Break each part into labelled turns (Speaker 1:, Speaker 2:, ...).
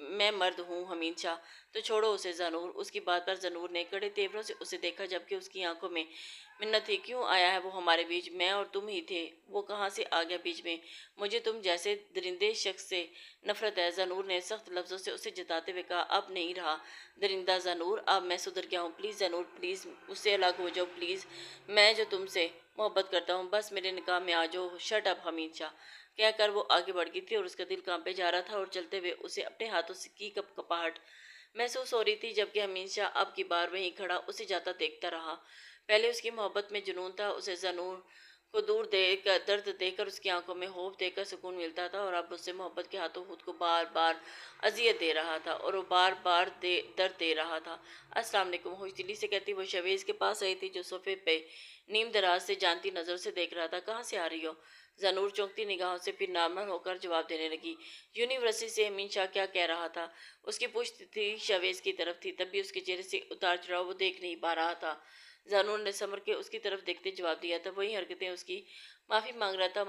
Speaker 1: میں مرد ہوں حمید شاہ، تو چھوڑو اسے زنور۔ اس کی بات پر زنور نے کڑے تیوروں سے اسے دیکھا، جبکہ اس کی آنکھوں میں منت تھی۔ کیوں آیا ہے وہ ہمارے بیچ؟ میں اور تم ہی تھے، وہ کہاں سے آ گیا بیچ میں؟ مجھے تم جیسے درندے شخص سے نفرت ہے، زنور نے سخت لفظوں سے اسے جتاتے ہوئے کہا۔ اب نہیں رہا درندہ زنور، اب میں سدھر گیا ہوں۔ پلیز زنور، پلیز مجھ سے الگ ہو جاؤ، پلیز، میں جو تم سے محبت کرتا ہوں، بس میرے نکاح میں آ جاؤ۔ شٹ اپ حمید شاہ، کہہ کر وہ آگے بڑھ گئی تھی اور اس کا دل کانپے جا رہا تھا اور چلتے ہوئے اسے اپنے ہاتھوں سے کی کپ کپاہٹ محسوس ہو رہی تھی، جبکہ حمید شاہ اب کی بار وہیں کھڑا اسے جاتا دیکھتا رہا۔ پہلے اس کی محبت میں جنون تھا، اسے زنور کو دور دیکھ کر، درد دیکھ کر، اس کی آنکھوں میں خوف دیکھ کر سکون ملتا تھا، اور اب اس سے محبت کے ہاتھوں خود کو بار بار اذیت دے رہا تھا اور وہ بار بار درد دے رہا تھا۔ السلام علیکم، ہوش دلی سے کہتی وہ شویز کے پاس آئی تھی، جو صوفے پہ نیم دراز سے جانتی نظروں سے دیکھ رہا تھا۔ کہاں سے آ رہی ہو؟ زنور چونکتی نگاہوں سے پھر نارمل ہو کر جواب دینے لگی۔ یونیورسٹی سے۔ حمید شاہ کیا کہہ رہا تھا؟ اس کی پشت تھی شویز کی طرف تھی، تب بھی اس کے چہرے سے اتار چڑھاؤ وہ دیکھ نہیں پا رہا تھا۔ زنور نے سمر کے اس کی طرف دیکھتے جواب دیا تھا، وہی حرکتیں اس کی۔ معافی مانگ رہا تھا،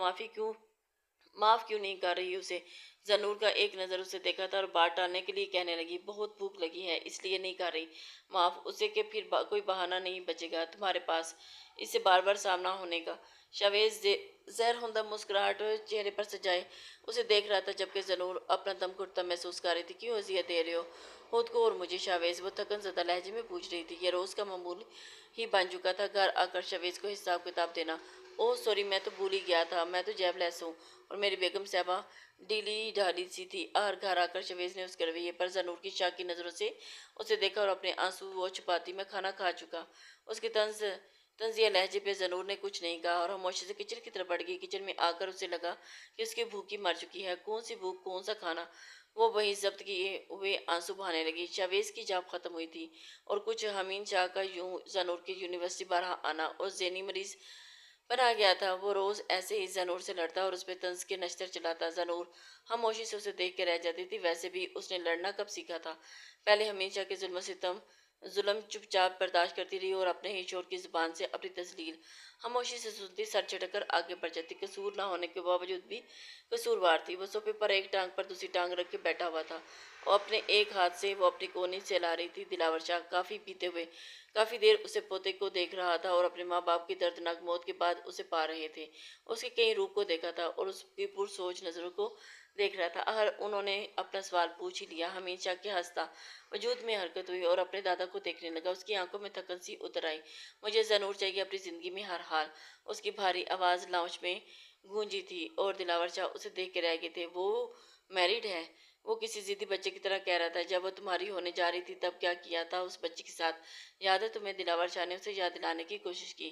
Speaker 1: معاف کیوں نہیں کر رہی اسے؟ زنور کا ایک نظر اسے دیکھا تھا اور بات ٹالنے کے لیے کہنے لگی، بہت بھوک لگی ہے اس لیے نہیں کر رہی معاف اسے، کہ پھر کوئی بہانہ نہیں بچے گا تمہارے پاس اس سے بار بار سامنا ہونے کا۔ شویز زہر ہوندہ مسکراہٹ چہرے پر سجائے اسے دیکھ رہا تھا، جبکہ زنور اپنا دم گھٹتا محسوس کر رہی تھی۔ کیوں اذیت دے رہے ہو خود کو اور مجھے شویز؟ وہ تھکن زدہ لہجے میں پوچھ رہی تھی۔ یہ روز کا معمول ہی بن چکا تھا، گھر آ کر شویز کو حساب کتاب دینا۔ اوہ سوری، میں تو بھول ہی گیا تھا، میں تو جیب لیس ہوں اور میری بیگم صاحبہ ڈھیلی ڈھالی سی تھی۔ گھر آ کر شویز نے اس کے رویے پر زنور کی شاک کی نظروں سے اسے دیکھا اور اپنے آنسو وہ چھپاتی، میں کھانا کھا چکا۔ اس کے طنزیہ لہجے پہ زنور نے کچھ نہیں کہا اور خاموشی سے کچن کی طرف بڑھ گئی۔ کچن میں آ کر اسے لگا کہ اس کی بھوک ہی مر چکی ہے۔ کون سی بھوک، کون سا کھانا؟ وہ وہیں ضبط کیے ہوئے آنسو بہانے لگی۔ شویز کی جاب ختم ہوئی تھی اور کچھ حمید شاہ کا زنور کی یونیورسٹی بارہا آنا اور ذہنی مریض بنا گیا تھا۔ وہ روز ایسے ہی زنور سے لڑتا اور اس پہ طنز کے نشتر چلاتا۔ زنور خاموشی سے اسے دیکھ کے رہ جاتی تھی۔ ویسے بھی اس نے لڑنا کب سیکھا تھا؟ پہلے حمید شاہ کے ظلم چپ چاپ برداشت کرتی رہی اور اپنے ہی شور کی زبان سے اپنی تذلیل خاموشی سے سنتی، سر جھٹک کر آگے بڑھ جاتی۔ قصور نہ ہونے کے باوجود بھی قصوروار تھی۔ وہ صوفے پر ایک ٹانگ پر دوسری ٹانگ رکھ کے بیٹھا ہوا تھا اور اپنے ایک ہاتھ سے وہ اپنی کونی سہلا رہی تھی۔ دلاور شاہ کافی پیتے ہوئے کافی دیر اسے پوتے کو دیکھ رہا تھا اور اپنے ماں باپ کی دردناک موت کے بعد اسے پا رہے تھے۔ اس کے کئی روپ کو دیکھا تھا اور اس کی پرسوچ نظروں کو دیکھ رہا تھا۔ آخر انہوں نے اپنا سوال پوچھ ہی لیا۔ حمید شاہ کے ہنستا وجود میں حرکت ہوئی اور اپنے دادا کو دیکھنے لگا۔ اس کی آنکھوں میں تھکن سی اتر آئی۔ مجھے زنور چاہیے اپنی زندگی میں ہر حال۔ اس کی بھاری آواز لاؤنج میں گونجی تھی اور دلاور شاہ اسے دیکھ کے رہ گئے تھے۔ وہ میرڈ ہے؟ وہ کسی ضدی بچے کی طرح کہہ رہا تھا۔ جب وہ تمہاری ہونے جا رہی تھی تب کیا کیا تھا اس بچے کے ساتھ، یاد ہے تمہیں؟ دلاور شاہ نے اسے یاد دلانے کی کوشش کی۔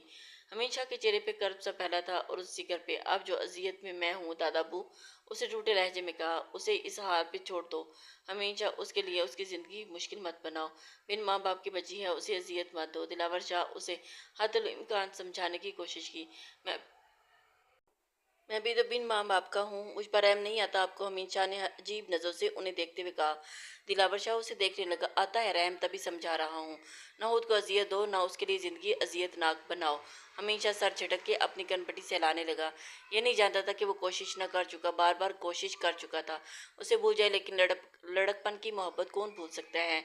Speaker 1: حمید شاہ کے چہرے پہ کرب سا پھیلا تھا اور اس ذکر پہ اب جو اذیت میں ہوں دادا ابو، اسے ٹوٹے لہجے میں کہا، اسے اس حال پہ چھوڑ دو حمید شاہ، اس کے لیے اس کی زندگی مشکل مت بناؤ۔ بن ماں باپ کی بچی ہے، اسے اذیت مت دو۔ دلاور شاہ اسے حد الامکان سمجھانے کی کوشش کی۔ میں بھی تو بن ماں باپ کا ہوں، مجھ پر رحم نہیں آتا آپ کو؟ حمید شاہ نے عجیب نظروں سے انہیں دیکھتے ہوئے کہا۔ دلاور شاہ اسے دیکھنے لگا۔ آتا ہے رحم، تبھی سمجھا رہا ہوں۔ نہ خود کو اذیت دو، نہ اس کے لیے زندگی اذیت ناک بناؤ۔ حمید شاہ سر جھٹک کے اپنی کنپٹی سہلانے لگا۔ یہ نہیں جانتا تھا کہ وہ کوشش نہ کر چکا، بار بار کوشش کر چکا تھا اسے بھول جائے، لیکن لڑکپن کی محبت کون بھول سکتا ہے؟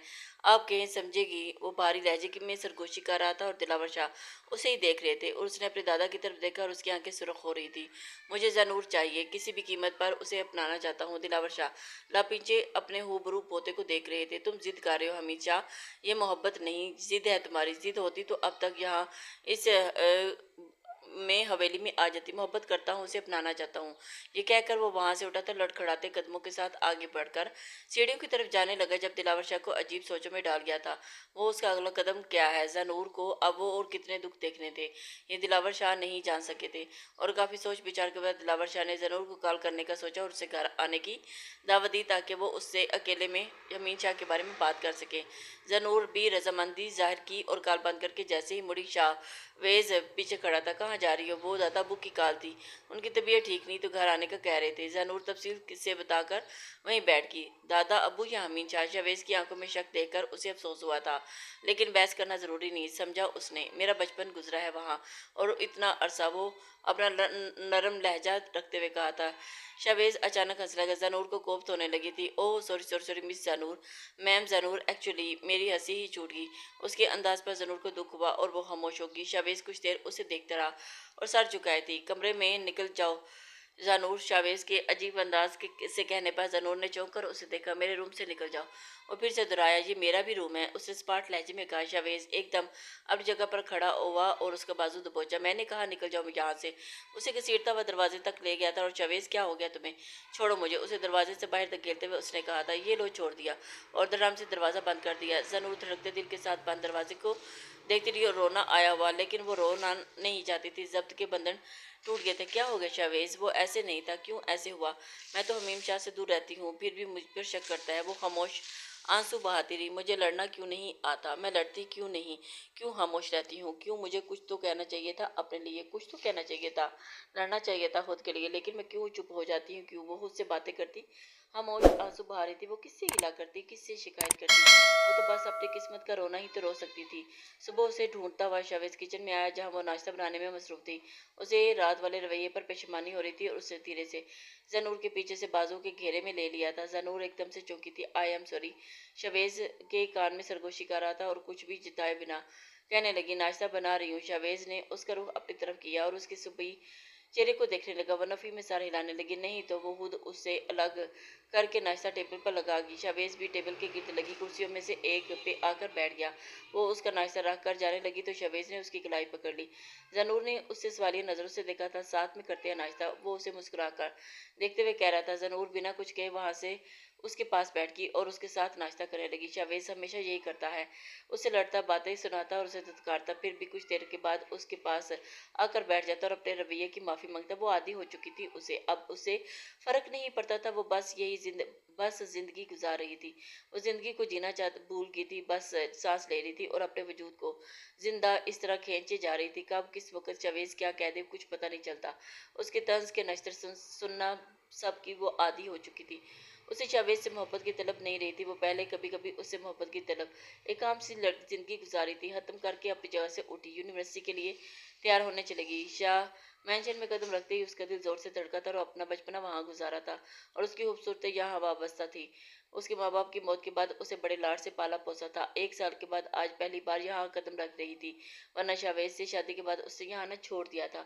Speaker 1: آپ کہیں سمجھے گی؟ وہ بھاری لہجے میں سرگوشی کر رہا تھا اور دلاور شاہ اسے ہی دیکھ رہے تھے اور اس نے اپنے دادا کی طرف دیکھا اور اس کی آنکھیں سرخ ہو رہی تھی۔ مجھے زنور چاہیے، کسی بھی قیمت پر اسے اپنانا چاہتا ہوں۔ دلاور شاہ لاپینچے اپنے ہو پوتے کو دیکھ رہے تھے۔ تم ضد کر رہے ہو حمید شاہ، یہ محبت نہیں، ضد ہے تمہاری۔ ضد ہوتی تو اب تک یہاں اس میں حویلی میں آ جاتی۔ محبت کرتا ہوں، اسے اپنانا چاہتا ہوں۔ یہ کہہ کر وہ وہاں سے اٹھا تھا، لڑکھڑاتے قدموں کے ساتھ آگے بڑھ کر سیڑھیوں کی طرف جانے لگا۔ جب دلاور شاہ کو عجیب سوچوں میں ڈال گیا تھا وہ اس کا اگلا قدم کیا ہے۔ زنور کو اب وہ اور کتنے دکھ دیکھنے تھے، یہ دلاور شاہ نہیں جان سکے تھے، اور کافی سوچ بچار کے بعد دلاور شاہ نے زنور کو کال کرنے کا سوچا اور اسے گھر آنے کی دعوت دی تاکہ وہ اس سے اکیلے میں حمید شاہ کے بارے میں بات کر سکے۔ زنور بھی رضامندی ظاہر کی اور کال بند کر کے جیسے ہی مڑی، شاہ ویز پیچھے کھڑا تھا۔ کہاں جا رہی ہو؟ وہ دادا ابو کی کال تھی، ان کی طبیعت ٹھیک نہیں تو گھر آنے کا کہہ رہے تھے۔ زنور تفصیل سے بتا کر وہیں بیٹھ گئی۔ دادا ابو یا امین شاہ؟ شاویز کی آنکھوں میں شک دیکھ کر اسے افسوس ہوا تھا، لیکن بحث کرنا ضروری نہیں سمجھا اس نے۔ میرا بچپن گزرا ہے وہاں، اور اتنا عرصہ۔ وہ اپنا نرم لہجہ رکھتے ہوئے کہا تھا۔ شاویز اچانک ہنس لگا۔ زنور کو کوفت ہونے لگی تھی۔ اوہ سوری سوری سوری مس زنور، میم زنور، ایکچولی میری ہنسی ہی چھوٹ گئی۔ اس کے انداز پر زنور کو دکھ ہوا اور وہ خاموش ہو گئی۔ شاویز کچھ دیر اسے دیکھتا رہا اور سر جھکائے تھی۔ کمرے میں نکل جاؤ زنور، شاویز کے عجیب انداز سے کہنے پر زنور نے چونک کر اسے دیکھا۔ میرے روم سے نکل جاؤ، اور پھر سے دہرایا، یہ میرا بھی روم ہے، اس نے سپاٹ لہجے میں کہا۔ شاویز ایک دم اپنی جگہ پر کھڑا ہوا اور اس کا بازو دبوچا۔ میں نے کہا نکل جاؤ یہاں سے۔ اسے گھسیٹتا ہوا دروازے تک لے گیا تھا۔ اور شاویز کیا ہو گیا تمہیں؟ چھوڑو مجھے، اسے دروازے سے باہر دھکیلتے ہوئے اس نے کہا تھا۔ یہ لو چھوڑ دیا، اور دھڑام سے دروازہ بند کر دیا۔ زنور دھڑکتے دل کے ساتھ بند دروازے کو دیکھتی رہی اور رونا آیا ہوا، لیکن وہ رونا نہیں چاہتی تھی۔ ضبط کے بندھن ٹوٹ گئے تھے۔ کیا ہو گیا شاویز؟ وہ ایسے نہیں تھا، کیوں ایسے ہوا؟ میں تو حمیم شاہ سے دور رہتی ہوں، پھر بھی مجھ پر شک کرتا ہے۔ وہ خاموش آنسو بہاتی رہی۔ مجھے لڑنا کیوں نہیں آتا؟ میں لڑتی کیوں نہیں؟ کیوں خاموش رہتی ہوں؟ کیوں؟ مجھے کچھ تو کہنا چاہیے تھا اپنے لیے، کچھ تو کہنا چاہیے تھا، لڑنا چاہیے تھا خود کے لیے، لیکن میں کیوں چپ ہو جاتی ہوں؟ کیوں؟ وہ خود سے باتیں کرتی، خاموش آنسو بہا رہی تھی۔ وہ کس سے گلا کرتی، کس سے شکایت کرتی؟ وہ تو بس اپنی قسمت کا رونا ہی تو رو سکتی تھی۔ صبح اسے ڈھونڈتا ہوا شاویز کچن میں آیا، جہاں وہ ناشتہ بنانے میں مصروف تھی۔ اسے رات والے رویے پر پشیمانی ہو رہی تھی، اور اسے دھیرے سے زنور کے پیچھے سے بازو کے گھیرے میں لے لیا تھا۔ زنور ایک دم سے چونکی تھی۔ آئی ایم سوری، شاویز کے کان میں سرگوشی کر رہا تھا، اور کچھ بھی جتائے بنا کہنے لگی، ناشتہ بنا رہی ہوں۔ شاویز نے اس کا رخ اپنی طرف کیا اور اس کے صبحی چہرے کو دیکھنے لگا۔ وہ نفی میں سر ہلانے لگی۔ نہیں تو وہ خود اس سے الگ کر کے ناشتہ ٹیبل پر لگا گی۔ شاویز بھی ٹیبل کے گرد لگی کرسیوں میں سے ایک پہ آ کر بیٹھ گیا۔ وہ اس کا ناشتہ رکھ کر جانے لگی تو شاویز نے اس کی کلائی پکڑ لی۔ زنور نے اسے سوالیہ نظروں سے دیکھا تھا۔ ساتھ میں کرتے ہیں ناشتہ، وہ اسے مسکرا کر دیکھتے ہوئے کہہ رہا تھا۔ زنور بنا کچھ کہے وہاں سے اس کے پاس بیٹھ گئی اور اس کے ساتھ ناشتہ کرنے لگی۔ شاویز ہمیشہ یہی کرتا ہے، اسے لڑتا، باتیں سناتا اور اسے دھتکارتا، پھر بھی کچھ دیر کے بعد اس کے پاس آ کر بیٹھ جاتا اور اپنے رویے کی معافی مانگتا۔ وہ عادی ہو چکی تھی اسے، اب اسے فرق نہیں پڑتا تھا۔ وہ بس زندگی گزار رہی تھی۔ وہ زندگی کو جینا بھول گئی تھی، بس سانس لے رہی تھی اور اپنے وجود کو زندہ اس طرح کھینچے جا رہی تھی۔ کب کس وقت شاویز کیا کہہ دے کچھ پتہ نہیں چلتا۔ اس کے طنز کے نشتر سننا سب کی وہ عادی ہو چکی تھی۔ اسے شاویز سے محبت کی طلب نہیں رہی تھی۔ وہ پہلے کبھی کبھی اس سے محبت کی طلب، ایک عام سی زندگی گزاری تھی۔ ختم کر کے اپنی جگہ سے اٹھی، یونیورسٹی کے لیے تیار ہونے چلے گئی۔ شاہ مینشن میں قدم رکھتے ہی اس کا دل زور سے دھڑکا تھا، اور اپنا بچپنا وہاں گزارا تھا، اور اس کی خوبصورتی یہاں وابستہ تھی۔ اس کے ماں باپ کی موت کے بعد اسے بڑے لاڈ سے پالا پوسا تھا۔ 1 سال کے بعد آج پہلی بار یہاں قدم رکھ رہی تھی، ورنہ شاویز سے شادی کے بعد اس نے یہاں نہ چھوڑ دیا تھا۔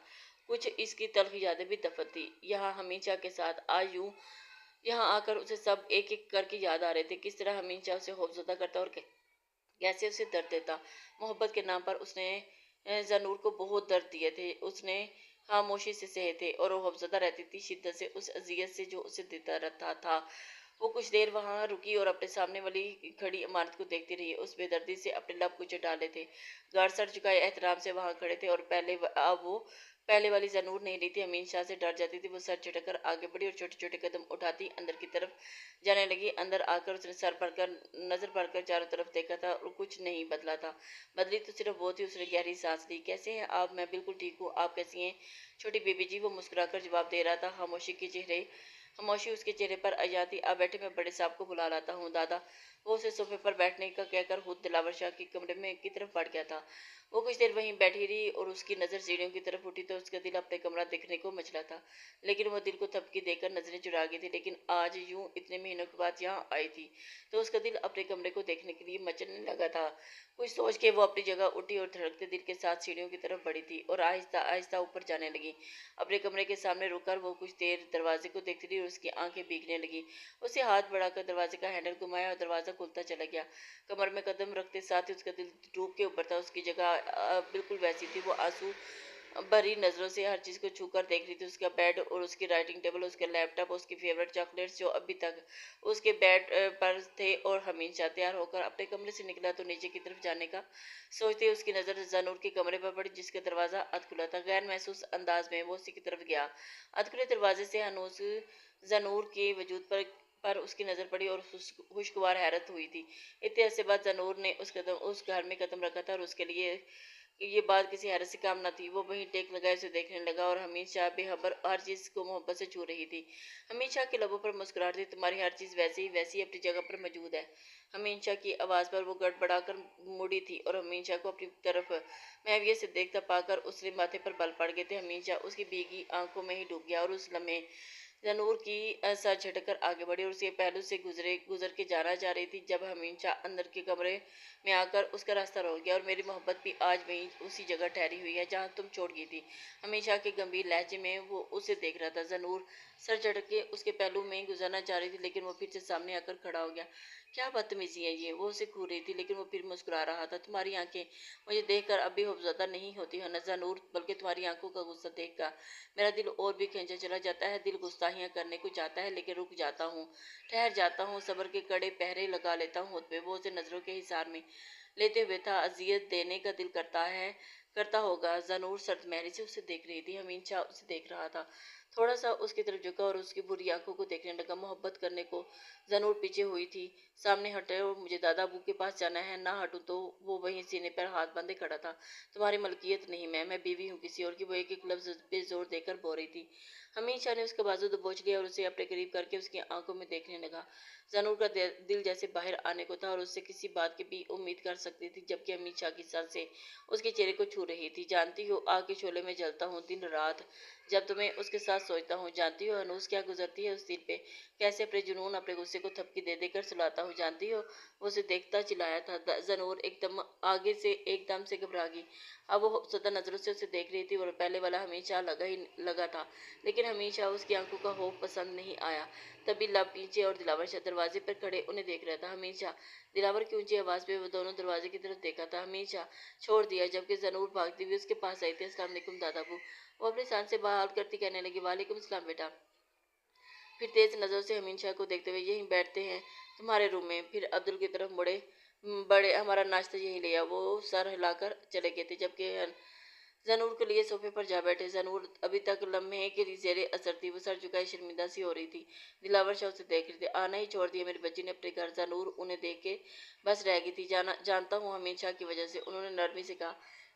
Speaker 1: کچھ اس کی تلخ یادیں بھی دفن تھی یہاں حمید شاہ کے ساتھ۔ آج یوں یہاں آ کر اسے سب ایک ایک کر کے یاد آ رہے تھے، کس طرح حمید شاہ اسے خوفزدہ کرتا اور کیسے اسے درد دیتا۔ محبت کے نام پر اس نے زنور کو بہت درد دیے تھے، اس نے خاموشی سے سہے تھے، اور وہ خوفزدہ رہتی تھی شدت سے اس اذیت سے جو اسے دیتا رہتا تھا۔ وہ کچھ دیر وہاں رکی اور اپنے سامنے والی کھڑی عمارت کو دیکھتی رہی۔ اس بے دردی سے اپنے لب کچھ ڈالے تھے، گاڑ سر جھکائے احترام سے وہاں کھڑے تھے، اور اب وہ پہلے والی زنور نہیں رہی تھی۔ امین شاہ سے ڈر جاتی تھی۔ وہ سر جھٹک کر آگے بڑھی اور چھوٹے چھوٹے قدم اٹھاتی اندر کی طرف جانے لگی۔ اندر آ کر اس نے نظر بھر کر چاروں طرف دیکھا تھا، اور کچھ نہیں بدلا تھا۔ بدلی تو صرف وہ تھی۔ اس نے گہری سانس لی۔ کیسے ہیں آپ؟ میں بالکل ٹھیک ہوں، آپ کیسی ہیں چھوٹی بیبی جی؟ وہ مسکرا کر جواب دے رہا تھا۔ خاموشی اس کے چہرے پر عیاں تھی۔ آپ بیٹھے، میں بڑے صاحب کو بلا لاتا ہوں۔ دادا، وہ اسے صوفے پر بیٹھنے کا کہہ کر خود دلاور شاہ کے کمرے میں کی طرف بڑھ گیا تھا۔ وہ کچھ دیر وہیں بیٹھی رہی، اور اس کی نظر سیڑھیوں کی طرف اٹھی تو اس کا دل اپنے کمرہ دیکھنے کو مچلا تھا، لیکن وہ دل کو تھپکی دے کر نظریں چرا گئی تھی۔ لیکن آج یوں اتنے مہینوں کے بعد یہاں آئی تھی تو اس کا دل اپنے کمرے کو دیکھنے کے لیے مچلنے لگا تھا۔ کچھ سوچ کے وہ اپنی جگہ اٹھی اور دھڑکتے دل کے ساتھ سیڑھیوں کی طرف بڑھی تھی، اور آہستہ آہستہ اوپر جانے لگی۔ اپنے کمرے کے سامنے رک کر وہ کچھ دیر دروازے کو دیکھتی رہی، اور اس کی آنکھیں بھیگنے لگی۔ اسے ہاتھ بڑھا کر دروازے کا ہینڈل گھمایا اور دروازہ کھلتا چلا گیا۔ کمر میں قدم رکھتے ساتھ ہی اس کا دل ڈوب کے اوپر تھا۔ اس کی جگہ بالکل ویسی تھی۔ وہ آنسو بھری نظروں سے ہر چیز کو چھو کر دیکھ رہی تھی، اس کا بیڈ اور اس کی رائٹنگ ٹیبل، اس کا لیپ ٹاپ، اس کی فیورٹ چاکلیٹس جو ابھی تک اس کے بیڈ پر تھے۔ اور حمید شاہ تیار ہو کر اپنے کمرے سے نکلا تو نیچے کی طرف جانے کا سوچتے اس کی نظر زنور کے کمرے پر پڑی، جس کا دروازہ ادھ کھلا تھا۔ غیر محسوس انداز میں وہ اسی کی طرف گیا۔ ادھ کھلے دروازے سے ہنوز زنور کے وجود پر اس کی نظر پڑی اور خوشگوار حیرت ہوئی تھی۔ اتنے عرصے بعد زنور نے اس گھر میں قدم رکھا تھا، اور اس کے لیے یہ بات کسی حیرت سے کام نہ تھی۔ وہ وہیں ٹیک لگائے اسے دیکھنے لگا اور حمید شاہ بے خبر ہر چیز کو محبت سے چھو رہی تھی۔ حمید شاہ کے لبوں پر مسکراہٹ تھی، تمہاری ہر چیز ویسی اپنی جگہ پر موجود ہے۔ حمید شاہ کی آواز پر وہ گڑبڑا کر مڑی تھی اور حمید شاہ کو اپنی طرف محویت سے دیکھتا پا کر اس کے ماتھے پر بال پڑ گئے تھے۔ حمید شاہ اس کی بھیگی آنکھوں میں ہی ڈوب گیا اور اس لمحے ذنور کی سر جھٹک کر آگے بڑھی اور اس کے پہلو سے گزر کے جانا چاہ رہی تھی، جب حمید شاہ اندر کے کمرے میں آ کر اس کا راستہ روک گیا۔ اور میری محبت بھی آج وہیں اسی جگہ ٹھہری ہوئی ہے جہاں تم چھوڑ گئی تھی۔ حمید شاہ کے گمبھیر لہجے میں وہ اسے دیکھ رہا تھا۔ ذنور سر جھٹک کے اس کے پہلو میں گزرنا چاہ رہی تھی، لیکن وہ پھر سے سامنے آ کر کھڑا ہو گیا۔ کیا بدتمیزی ہے یہ، وہ اسے گھور رہی تھی، لیکن وہ پھر مسکرا رہا تھا۔ تمہاری آنکھیں مجھے دیکھ کر اب بھی خوفزدہ نہیں ہوتی ہیں ذنور، بلکہ تمہاری آنکھوں کا غصہ دیکھ کر میرا دل اور بھی کھینچا چلا جاتا ہے۔ دل گستاخیاں کرنے کو چاہتا ہے، لیکن رک جاتا ہوں، ٹھہر جاتا ہوں، صبر کے کڑے پہرے لگا لیتا ہوں خود پہ۔ وہ اسے نظروں کے حصار میں لیتے ہوئے تھا، اذیت دینے کا دل کرتا ہوگا۔ ذنور سرد مہری سے اسے دیکھ رہی تھی۔ حمید شاہ اسے دیکھ رہا تھا، تھوڑا سا اس کی طرف جھکا اور اس کی بری آنکھوں کو دیکھنے لگا۔ محبت کرنے کو ذنور پیچھے ہوئی تھی۔ سامنے ہٹے اور مجھے دادا ابو کے پاس جانا ہے، نہ ہٹوں تو وہ وہیں سینے پر ہاتھ باندھے کھڑا تھا۔ تمہاری ملکیت نہیں، میں بیوی ہوں کسی اور کی، وہ ایک ایک لفظ پہ زور دے کر بول رہی تھی۔ حمید شاہ نے اس کا بازو دبوچ لیا اور اسے اپنے قریب کر کے اس کی آنکھوں میں دیکھنے لگا۔ ذنور کا دل جیسے باہر آنے کو تھا اور اس سے کسی بات کی بھی امید کر سکتی تھی، جبکہ حمید شاہ کی سانسیں اس کے چہرے کو چھو رہی تھی۔ جانتی ہو آگ کے شعلے میں جلتا ہوں دن رات جب تمہیں اس کے ساتھ سوچتا ہوں۔ جانتی ہو ہنوز کیا گزرتی ہے اس دل پہ، کیسے اپنے جنون اپنے غصے کو تھپکی دے دے کر سلاتا ہوں۔ جانتی ہو، وہ اسے دیکھتا چلایا تھا۔ ذنور ایک دم آگے سے ایک دم سے گھبرا گئی۔ اب وہ خوفزدہ نظروں سے اسے دیکھ رہی تھی اور پہلے والا حمید شاہ لگا تھا، لیکن حمید شاہ اس کی آنکھوں کا خوف پسند نہیں آیا۔ تبھی لب نیچے اور دلاور شاہ دروازے پر کھڑے انہیں دیکھ رہا تھا۔ حمید شاہ، دلاور کی اونچی آواز پہ وہ دونوں دروازے کی طرف دیکھا تھا۔ حمید شاہ چھوڑ دیا جبکہ ذنور بھاگتی ہوئی اس کے پاس آئی تھی۔ السلام علیکم دادا ابو، وہ اپنی سانسیں بحال کرتی کہنے لگی۔ وعلیکم السلام بیٹا۔ پھر تیز نظروں سے حمید شاہ کو دیکھتے ہوئے، یہیں بیٹھتے ہیں تمہارے روم میں۔ پھر عبدل کی طرف مڑے، بڑے ہمارا ناشتہ یہیں لے آؤ۔ وہ سر ہلا کر چلے گئے تھے، جبکہ ذنور کے لیے صوفے پر جا بیٹھے۔ ذنور ابھی تک لمحے کے زیر اثر تھی، وہ سر جھکائے شرمندہ سی ہو رہی تھی۔ دلاور شاہ اسے دیکھ رہے تھے۔ آنا ہی چھوڑ دیا میری بچی نے اپنے گھر۔ ذنور انہیں دیکھ کے بس رہ گئی تھی۔ جانتا ہوں حمید شاہ کی وجہ سے، انہوں نے نرمی سے کہا۔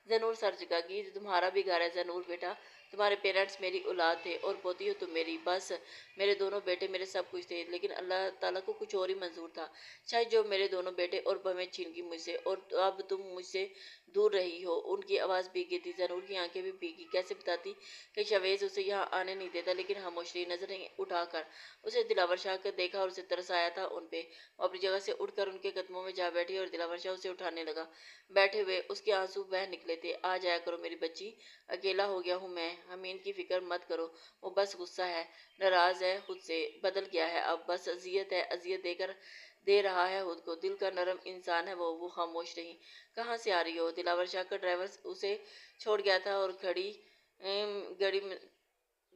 Speaker 1: ذنور سر جھکا گئی۔ یہ تمہارا بھی گھر ہے ذنور بیٹا، تمہارے پیرنٹس میری اولاد تھے اور پوتی ہو تم میری۔ بس میرے دونوں بیٹے میرے سب کچھ تھے، لیکن اللہ تعالیٰ کو کچھ اور ہی منظور تھا۔ شاید جو میرے دونوں بیٹے اور بہویں چھین گئی مجھ سے، اور اب تم مجھ سے دور رہی ہو۔ ان کی آواز بھیگی تھی، ذنور کی آنکھیں بھی بھیگی۔ کیسے بتاتی کہ شاویز اسے یہاں آنے نہیں دیتا، لیکن خاموش رہی۔ نظریں اٹھا کر اسے دلاور شاہ کو دیکھا اور اسے ترس آیا تھا ان پہ۔ وہ اپنی جگہ سے اٹھ کر ان کے قدموں میں جا بیٹھی اور دلاور شاہ اسے اٹھانے لگا۔ بیٹھے ہوئے اس کے آنسو بہہ نکلے تھے۔ آ جایا کرو میری بچی، اکیلا ہو گیا ہوں میں۔ حمید کی فکر مت کرو، وہ بس غصہ ہے، ناراض ہے خود سے، بدل گیا ہے اب، بس اذیت ہے، اذیت دے رہا ہے خود کو۔ دل کا نرم انسان ہے وہ خاموش رہی۔ کہاں سے آ رہی ہو؟ دلاور شاہ کا ڈرائیور اسے چھوڑ گیا تھا اور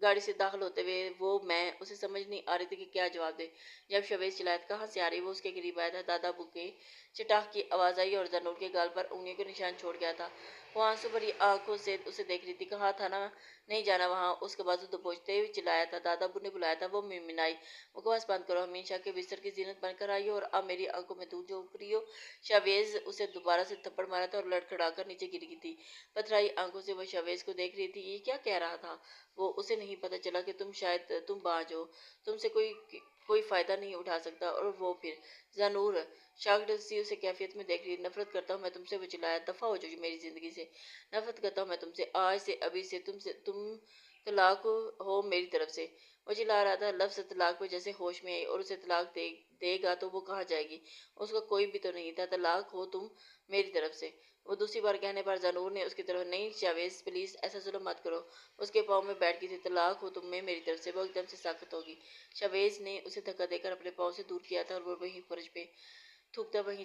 Speaker 1: گاڑی سے داخل ہوتے ہوئے میں اسے سمجھ نہیں آ رہی تھی کہ کیا جواب دے۔ جب شاویز چلایا کہاں سے آ رہی، وہ اس کے قریب آیا تھا۔ دادا ابو کے چٹاخ کی آواز آئی اور ذنور کے گال پر انگلیوں کے نشان چھوڑ گیا تھا۔ وہ آنسو بھری آنکھوں سے اسے دیکھ رہی تھی۔ کہا تھا نا نہیں جانا وہاں، اس کا بازو دبوچتے ہوئے چلایا تھا۔ دادا ابو نے بلایا تھا، وہ منمنائی۔ بکواس بند کرو، حمید شاہ کے بستر کی زینت بن کر آئی ہو اور اب میری آنکھوں میں دھول جھونک رہی ہو۔ شاویز اسے دوبارہ سے تھپڑ مارا تھا اور لڑکھڑا کر نیچے گر گئی تھی۔ پتھرائی آنکھوں سے وہ شاویز کو دیکھ رہی تھی۔ یہ کیا کہہ رہا تھا وہ؟ اسے نہیں پتہ چلا کہ شاید تم باز ہو، تم سے کوئی فائدہ نہیں اٹھا سکتا۔ اور وہ پھر ذنور شاکڈ سی اسے کیفیت میں دیکھ رہی۔ نفرت کرتا ہوں میں تم سے، وہ چلایا۔ دفعہ ہو جو میری زندگی سے، نفرت کرتا ہوں میں تم سے، آج سے، ابھی سے، تم طلاق ہو میری طرف سے۔ وہ چلا رہا تھا۔ لفظ طلاق پہ جیسے ہوش میں آئی اور اسے طلاق دے گا تو وہ کہاں جائے گی؟ اس کا کوئی بھی تو نہیں تھا۔ طلاق ہو تم میری طرف سے، وہ دوسری بار کہنے پر ذنور نے اس کی طرف، نہیں شاویز پلیز ایسا ظلم مت کرو۔ اس کے پاؤں میں بیٹھ گئی تھی۔ طلاق ہو تم میری طرف سے، وہ ایک دم سے ساکت ہوگی۔ شاویز نے اسے دھکا دے کر اپنے پاؤں سے دور کیا تھا اور وہ وہیں فرش پہ تھوکتا وہیں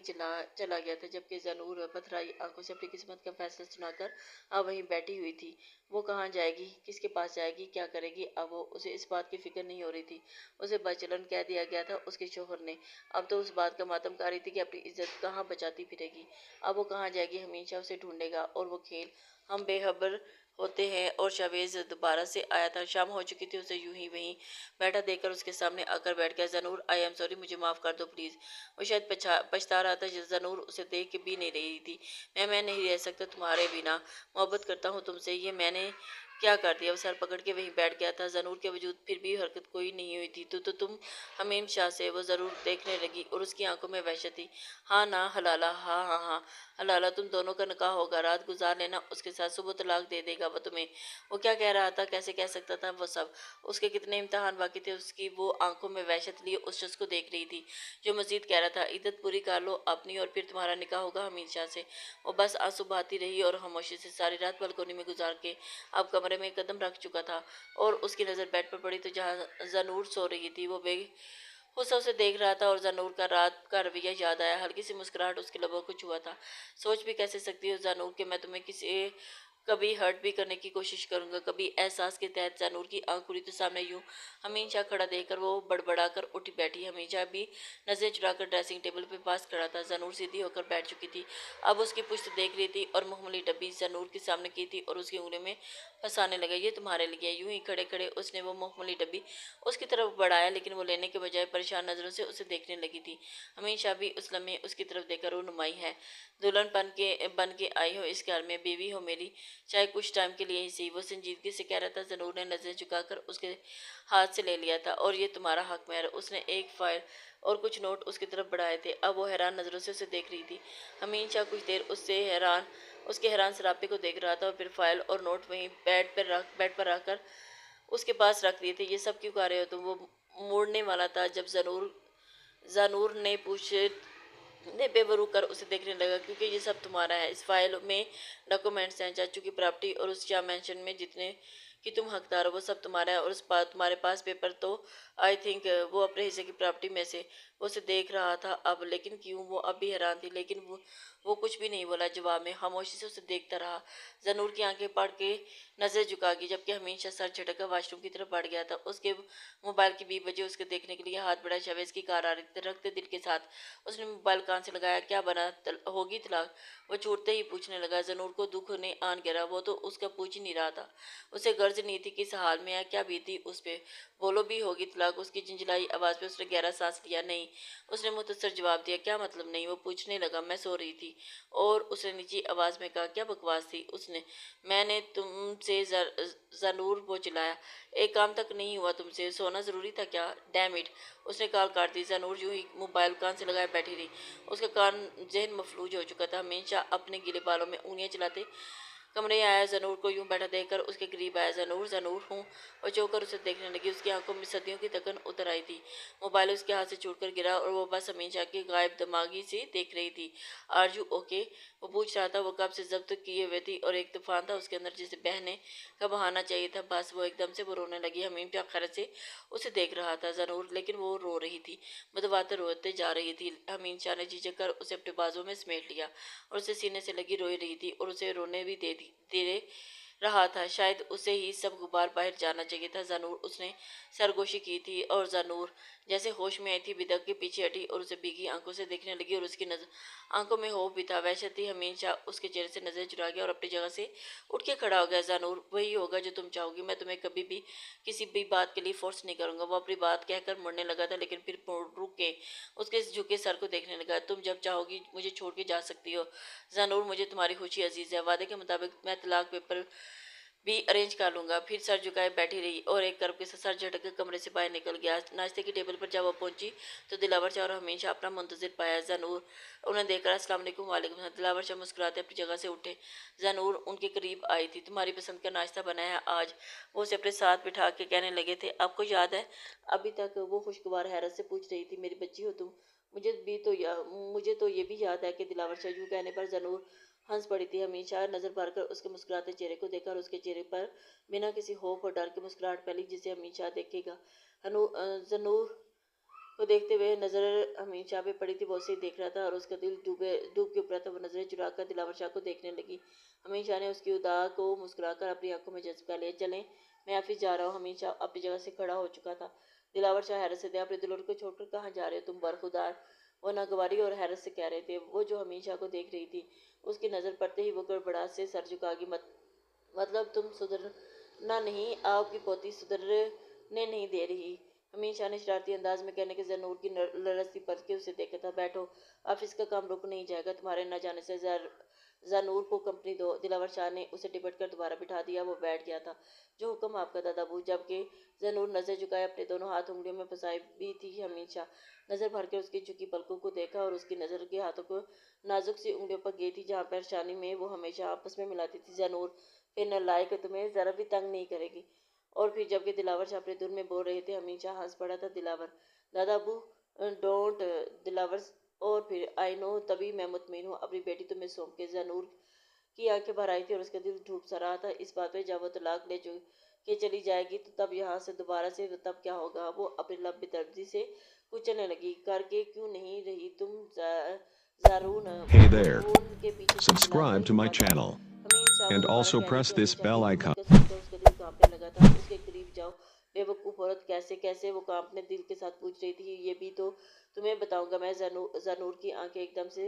Speaker 1: چلا گیا تھا، جبکہ ذنور پتھرائی آنکھوں سے اپنی قسمت کا فیصلہ سنا کر اب وہیں بیٹھی ہوئی تھی۔ وہ کہاں جائے گی، کس کے پاس جائے گی، کیا کرے گی اب اسے اس بات کی فکر نہیں ہو رہی تھی۔ اسے بدچلن کہہ دیا گیا تھا اس کے شوہر نے، اب تو اس بات کا ماتم کر رہی تھی کہ اپنی عزت کہاں بچاتی پھرے گی۔ اب وہ کہاں جائے گی؟ حمید شاہ اسے ڈھونڈے گا اور وہ کھیل ہم بے خبر ہوتے ہیں اور شاویز دوبارہ سے آیا تھا۔ شام ہو چکی تھی، اسے یوں ہی وہیں بیٹھا دیکھ کر اس کے سامنے آ کر بیٹھ گیا۔ زنور آئی ایم سوری، مجھے معاف کر دو پلیز۔ وہ شاید پچھتا رہا تھا۔ زنور اسے دیکھ کے بھی نہیں رہی تھی۔ میں نہیں رہ سکتا تمہارے بنا، محبت کرتا ہوں تم سے، یہ میں نے کیا کر دیا؟ وہ سر پکڑ کے وہیں بیٹھ گیا تھا۔ زنور کے وجود پھر بھی حرکت کوئی نہیں ہوئی تھی۔ تو تم حمیم شاہ سے؟ وہ ضرور دیکھنے لگی اور اس کی آنکھوں میں وحشت تھی۔ ہاں نا حلالہ، ہاں ہاں ہاں حلالہ، تم دونوں کا نکاح ہوگا، رات گزار لینا اس کے ساتھ، صبح طلاق دے دے گا وہ تمہیں۔ وہ کیا کہہ رہا تھا؟ کیسے کہہ سکتا تھا وہ سب؟ اس کے کتنے امتحان باقی تھے؟ اس کی وہ آنکھوں میں وحشت لیے اس شخص کو دیکھ رہی تھی جو مزید کہہ رہا تھا، عدت پوری کر لو اپنی اور پھر تمہارا نکاح ہوگا حمید شاہ سے۔ وہ بس آنسو بہاتی رہی اور خاموشی سے ساری رات بالکونی میں گزار کے اب کمرے میں قدم رکھ چکا تھا اور اس کی نظر بیڈ پر پڑی تو جہاں زنور سو رہی تھی وہ بے غصہ اسے دیکھ رہا تھا اور زنور کا رات کا رویہ یاد آیا۔ ہلکی سی مسکراہٹ اس کے لبوں کو چھوا تھا۔ سوچ بھی کیسے سکتی ہو زنور کہ میں تمہیں کبھی ہرٹ بھی کرنے کی کوشش کروں گا کبھی؟ احساس کے تحت زنور کی آنکھ کھلی تو سامنے یوں حمید شاہ کھڑا دیکھ کر وہ بڑبڑا کر اٹھ بیٹھی۔ حمید شاہ بھی نظریں چرا کر ڈریسنگ ٹیبل پہ پاس کھڑا تھا۔ زنور سیدھی ہو کر بیٹھ چکی تھی، اب اس کی پشت دیکھ رہی تھی اور مخملی ڈبی زنور کے سامنے کی تھی اور اس کی انگلیوں میں پھنسانے لگا۔ یہ تمہارے لیے۔ یوں ہی کھڑے کھڑے اس نے وہ مخملی ڈبی اس کی طرف بڑھایا لیکن وہ لینے کے بجائے پریشان نظروں سے اسے دیکھنے لگی تھی۔ حمید شاہ بھی اس لمحے اس کی طرف دیکھ کر رونمائی ہے، دلہن بن کے آئی ہو اس گھر میں، بیوی ہو میری، چاہے کچھ ٹائم کے لیے ہی صحیح، وہ سنجیدگی سے کہہ رہا تھا۔ زنور نے نظریں جھکا کر اس کے ہاتھ سے لے لیا تھا۔ اور یہ تمہارا حق مہر۔ اس نے ایک فائل اور کچھ نوٹ اس کی طرف بڑھائے تھے۔ اب وہ حیران نظروں سے اسے دیکھ رہی تھی۔ حمید شاہ کچھ دیر اس کے حیران سراپے کو دیکھ رہا تھا اور پھر فائل اور نوٹ وہیں بیڈ پر رکھ کر اس کے پاس رکھ دیے تھے۔ یہ سب کیوں کر رہے ہو تم؟ وہ موڑنے والا تھا جب زنور نے بے برو کر اسے دیکھنے لگا، کیونکہ یہ سب تمہارا ہے۔ اس فائل میں ڈاکومنٹس ہیں، چاچو کی پراپرٹی اور اس شاہ مینشن میں جتنے کہ تم حقدار ہو، وہ سب تمہارا ہے۔ اور تمہارے پاس پیپر تو آئی تھنک وہ اپنے حصے کی پراپرٹی میں سے۔ وہ اسے دیکھ رہا تھا اب، لیکن کیوں؟ وہ اب بھی حیران تھی لیکن وہ کچھ بھی نہیں بولا۔ جواب میں خاموشی سے اسے دیکھتا رہا۔ زنور کی آنکھیں پڑھ کے نظریں جھکا گئی جبکہ حمید شاہ سر جھٹک کر واش روم کی طرف بڑھ گیا تھا۔ اس کے موبائل کی بیپ بجے، اس کے دیکھنے کے لیے ہاتھ بڑھا۔ شاویز کی کار آ رہی تھی۔ رکھتے دل کے ساتھ اس نے موبائل کان سے لگایا۔ کیا بنا؟ ہوگی طلاق؟ وہ چھوٹتے ہی پوچھنے لگا۔ زنور کو دکھ نے آن گرا، وہ تو اس کا پوچھ ہی نہیں رہا تھا، اسے غرض نہیں تھی کس حال میں ہے، کیا بیتی اس پہ۔ بولو بھی، ہوگی طلاق؟ اس کی جھنجھلائی آواز پہ اس نے گہرا سانس لیا۔ نہیں، اس نے مختصر جواب دیا۔ کیا مطلب نہیں؟ وہ پوچھنے لگا۔ میں سو رہی تھی۔ اور اس نے نیچی آواز میں کہا۔ کیا بکواس تھی؟ میں نے تم سے زنور وہ چلایا، ایک کام تک نہیں ہوا تم سے، سونا ضروری تھا کیا؟ ڈیم اٹ، اس نے کال کاٹ دی۔ زنور یوں ہی موبائل کان سے لگائے بیٹھی رہی، اس کا ذہن مفلوج ہو چکا تھا۔ حمید شاہ اپنے گیلے بالوں میں انگلیاں چلاتے کمرے میں آیا، زنور کو یوں بیٹھا دیکھ کر اس کے قریب آیا۔ زنور ہوں؟ وہ چونک کر اسے دیکھنے لگی۔ اس کی آنکھوں میں صدیوں کی تکن اتر آئی تھی۔ موبائل اس کے ہاتھ سے چھوٹ کر گرا اور وہ بس حمید شاہ کی غائب دماغی سے دیکھ رہی تھی۔ Are you okay? وہ پوچھ رہا تھا۔ وہ کب سے ضبط کیے ہوئے تھی اور ایک طوفان تھا اس کے اندر جسے بہنے کا بہانا چاہیے تھا۔ بس وہ ایک دم سے وہ رونے لگی۔ حمید شاہ حیرت سے اسے دیکھ رہا تھا۔ زنور لیکن وہ رو رہی تھی، متواتر روتے جا رہی تھی۔ حمید شاہ نے جھجک کر اسے اپنے بازو میں سمیٹ لیا اور اسے سینے سے لگی روئی رہی تھی اور اسے رونے بھی دے رہا تھا۔ شاید اسے ہی سب غبار باہر جانا چاہیے تھا۔ زنور، اس نے سرگوشی کی تھی اور زنور جیسے ہوش میں آئی تھی، بدک کے پیچھے ہٹی اور اسے بھیگی آنکھوں سے دیکھنے لگی اور اس کی آنکھوں میں خوف بھی تھا، وحشت تھی۔ حمید شاہ اس کے چہرے سے نظریں چرا گیا اور اپنی جگہ سے اٹھ کے کھڑا ہو گیا۔ زنور، وہی ہوگا جو تم چاہو گی، میں تمہیں کبھی بھی کسی بھی بات کے لیے فورس نہیں کروں گا۔ وہ اپنی بات کہہ کر مڑنے لگا تھا لیکن پھر رک کے اس کے جھکے سر کو دیکھنے لگا۔ تم جب چاہو گی مجھے چھوڑ کے جا سکتی ہو زنور، مجھے تمہاری خوشی عزیز ہے، وعدے کے مطابق میں طلاق پیپر بھی ارینج کر لوں گا۔ پھر سر جھکائے بیٹھی رہی اور ایک کرب کے ساتھ سر جھٹک کر کمرے سے باہر نکل گیا۔ ناشتے کی ٹیبل پر جب وہ پہنچی تو دلاور شاہ اور حمید شاہ اپنا منتظر پایا۔ زنور انہیں دیکھ کر السلام علیکم۔ وعلیکم السلام۔ دلاور شاہ مسکراتے اپنی جگہ سے اٹھے۔ زنور ان کے قریب آئی تھی۔ تمہاری پسند کا ناشتہ بنا ہے آج، وہ اسے اپنے ساتھ بٹھا کے کہنے لگے تھے۔ آپ کو یاد ہے؟ ابھی تک وہ خوشگوار حیرت سے پوچھ رہی تھی۔ میری بچی ہو تم؟ مجھے تو یہ بھی یاد ہے کہ دلاور شاہ یوں کہنے پر زنور ہنس پڑی تھی۔ حمید شاہ نظر بھر کر اس کے مسکراتے چہرے کو دیکھا اور اس کے چہرے پر بنا کسی خوف اور ڈر کے مسکراہٹ پھیلی جسے حمید شاہ دیکھے گا۔ زنور کو دیکھتے ہوئے نظر حمید شاہ پہ پڑی تھی، وہ اسے دیکھ رہا تھا اور اس کا دل ڈوب کے اوپرا تھا۔ وہ نظریں چرا کر دلاور شاہ کو دیکھنے لگی۔ حمید شاہ نے اس کی ادا کو مسکرا کر اپنی آنکھوں میں جذب کر لیا۔ چلیں، میں آفس جا رہا ہوں۔ حمید شاہ اپنی جگہ سے کھڑا ہو چکا تھا۔ دلاور شاہ حیرت سے تھے۔ اپنے دلہن کو چھوڑ کر کہاں جا رہے ہو تم برخودار؟ وہ ناگواری اور حیرت سے کہہ رہے تھے۔ وہ جو حمید شاہ کو دیکھ رہی تھی، اس کی نظر پڑتے ہی وہ گڑبڑاہٹ سے سر جھکا گئی۔ مطلب تم سدھرنا نہیں، آپ کی پوتی سدھرنے نہیں دے رہی؟ حمید شاہ نے شرارتی انداز میں کہنے کے زنور کی لرزتی پلک کے اسے دیکھا تھا۔ بیٹھو، آفس کا کام رک نہیں جائے گا تمہارے نہ جانے سے۔ زنور کو کمپنی دو۔ دلاور شاہ نے اسے ٹپٹ کر دوبارہ بٹھا دیا۔ وہ بیٹھ گیا تھا۔ جو حکم آپ کا دادا ابو۔ جبکہ زنور نظر جھکائے اپنے دونوں ہاتھ انگلیوں میں پھنسائے بھی تھی، حمید شاہ نظر بھر کے اس کی جھکی پلکوں کو دیکھا اور اس کی نظر کے ہاتھوں کو نازک سی انگلیوں پر گئی تھی جہاں پریشانی میں وہ ہمیشہ آپس میں ملاتی تھی۔ زنور پھر نالائق تمہیں ذرا بھی تنگ نہیں کرے گی۔ اور پھر جبکہ دلاور شاہ اپنے دھن میں بول رہے تھے، حمید شاہ ہنس پڑا تھا۔ دلاور دادا ابو ڈونٹ دلاور اور پھر آئی نو، تبھی میں مطمئن ہوں اپنی بیٹی تمہیں سونپ کے۔ زنور کی آنکھیں بھر آئی تھی اور اس کا دل ڈوب سا رہا تھا اس بات پہ، جب وہ طلاق لے کے چلی جائے گی تو تب یہاں سے دوبارہ سے تب کیا ہوگا؟ وہ اپنے لب بے دردی سے کچلنے لگی۔ کر کے کیوں نہیں رہی تم زارون
Speaker 2: Hey there.
Speaker 1: فون کے پیچھے سے چلاتا
Speaker 2: Subscribe
Speaker 1: ہی
Speaker 2: to my
Speaker 1: ہوا تھا۔
Speaker 2: channel
Speaker 1: حمید شاہ وہ
Speaker 2: and
Speaker 1: دوبارہ
Speaker 2: also
Speaker 1: کہہ رہی
Speaker 2: press
Speaker 1: تھی۔
Speaker 2: this
Speaker 1: حمید شاہ کی
Speaker 2: bell
Speaker 1: حکومت
Speaker 2: icon.
Speaker 1: کا سن کر اس کا دل کانپنے لگا تھا۔ اس کے قریب جاؤ بے وقوف عورت، کیسے کیسے؟ وہ کانپنے دل کے ساتھ پوچھ رہی تھی۔ یہ بھی تو تمہیں بتاؤں گا میں۔ زنور کی آنکھیں ایک دم سے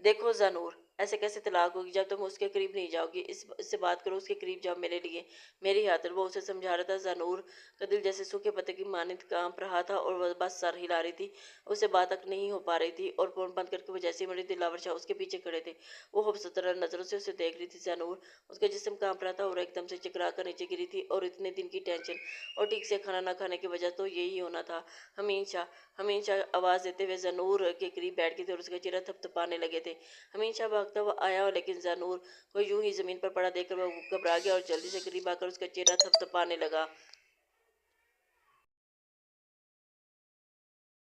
Speaker 1: دیکھو زنور، ایسے کیسے طلاق ہوگی جب تم اس کے قریب نہیں جاؤ گی؟ اس سے بات کرو، اس کے قریب جاؤ میرے لیے، میری خاطر۔ وہ اسے سمجھا رہا تھا۔ زنور کا دل جیسے سوکھے پتے کی مانند کانپ رہا تھا اور وہ بس سر ہلا رہی تھی، اسے بات تک نہیں ہو پا رہی تھی۔ اور فون بند کر کے وہ جیسے مڑی، دلاور شاہ اس کے پیچھے کھڑے تھے۔ وہ خوبصورت نظروں سے اسے دیکھ رہی تھی۔ زنور، اس کا جسم کانپ رہا تھا اور ایک دم سے چکرا کر نیچے گری تھی، اور اتنے دن کی ٹینشن اور ٹھیک سے کھانا نہ کھانے کی وجہ تو یہی ہونا تھا۔ حمید شاہ آواز دیتے ہوئے زنور کے قریب بیٹھ گئے تھے اور اس کا چہرہ تھپتھپانے لگے تھے۔ حمید شاہ بھاگتا ہوا آیا، لیکن زنور کو یوں ہی زمین پر پڑا دیکھ کر وہ گھبرا گیا اور جلدی سے قریب آ کر اس کا چہرہ تھپتھپانے لگا۔